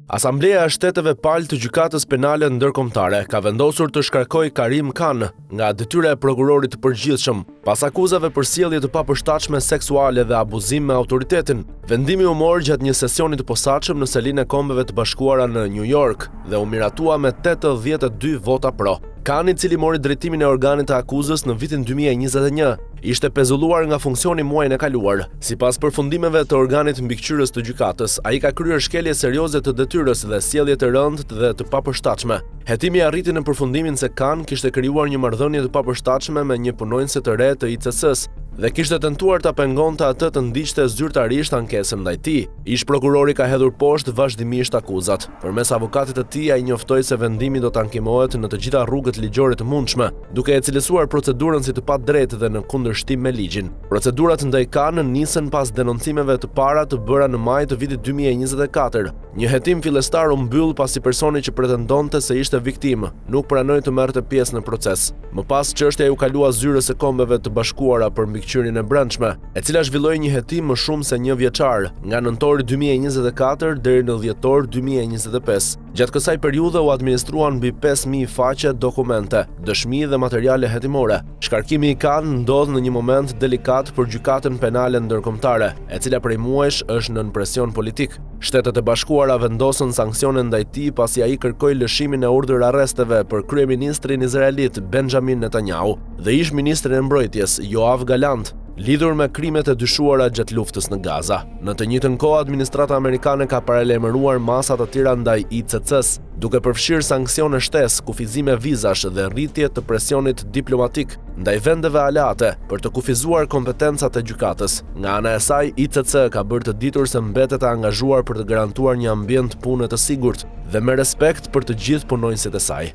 Asambleja e Shteteve Palë të Gjykatës Penale Ndërkombëtare ka vendosur të shkarkojë Karim Khan nga detyra e prokurorit të përgjithshëm pas akuzave për sjellje të papërshtatshme seksuale dhe abuzim me autoritetin. Vendimi u mor gjatë një sesioni të posaçëm në selinë e Kombeve të Bashkuara në New York dhe u miratua me 82 vota pro. Khan, i cili mori drejtimin e organit të akuzës në vitin 2021, ishte pezulluar nga funksioni muajin e kaluar. Sipas përfundimeve të organit mbikëqyrës të gjykatës, ai ka kryer shkelje serioze të detyrës dhe sjellje të rëndë dhe të papërshtatshme. Hetimi arriti në përfundimin se Khan kishte krijuar një marrëdhënie të papërshtatshme me një punonjëse të re të ICC-s dhe kishte tentuar ta pengonte atë të ndiqte zyrtarisht ankesën ndaj tij. Ish prokurori ka hedhur poshtë vazhdimisht akuzat. Përmes avokatit të tij, ai njoftoi se vendimi do të ankimohet në të gjitha rrugët ligjore të mundshme, duke e cilësuar procedurën si të padrejtë dhe në kundërshtim me ligjin. Procedurat ndaj Khan nisën pas denoncimeve të para të bëra në maj të vitit 2024. Një hetim fillestar u mbyll pasi personi që pretendonte se ishte viktimë nuk pranoi të merrte pjesë në proces. Më pas çështja u kalua zyrës së Kombeve të Bashkuara për mbikëqyrjen e brendshme, e cila zhvilloi një hetim më shumë se një vjeçar, nga nëntori 2024 deri në dhjetor 2025. Gjatë kësaj periudhe u administruan mbi 5000 faqe dokumente, dëshmi dhe materiale hetimore. Shkarkimi i Khan ndodh në një moment delikat për Gjykatën Penale Ndërkombëtare, e cila prej muajsh është nën presion politik. Shtetet e Bashkuara vendosën sanksione ndaj tij pasi ai kërkoi lëshimin e urdhër arresteve për kryeministrin izraelit Benjamin Netanyahu dhe ish ministrin e mbrojtjes Yoav Gallant, lidhur me krimet e dyshuara gjatë luftës në Gaza. Në të njëjtën kohë, administrata amerikane ka paralajmëruar masa të tjera ndaj ICC-s, duke përfshirë sanksione shtesë, kufizime vizash dhe rritje të presionit diplomatik ndaj vendeve aleate për të kufizuar kompetencat e gjykatës. Nga ana e saj, ICC ka bërë të ditur se mbetet e angazhuar për të garantuar një ambient pune të sigurt dhe me respekt për të gjithë punonjësit e saj.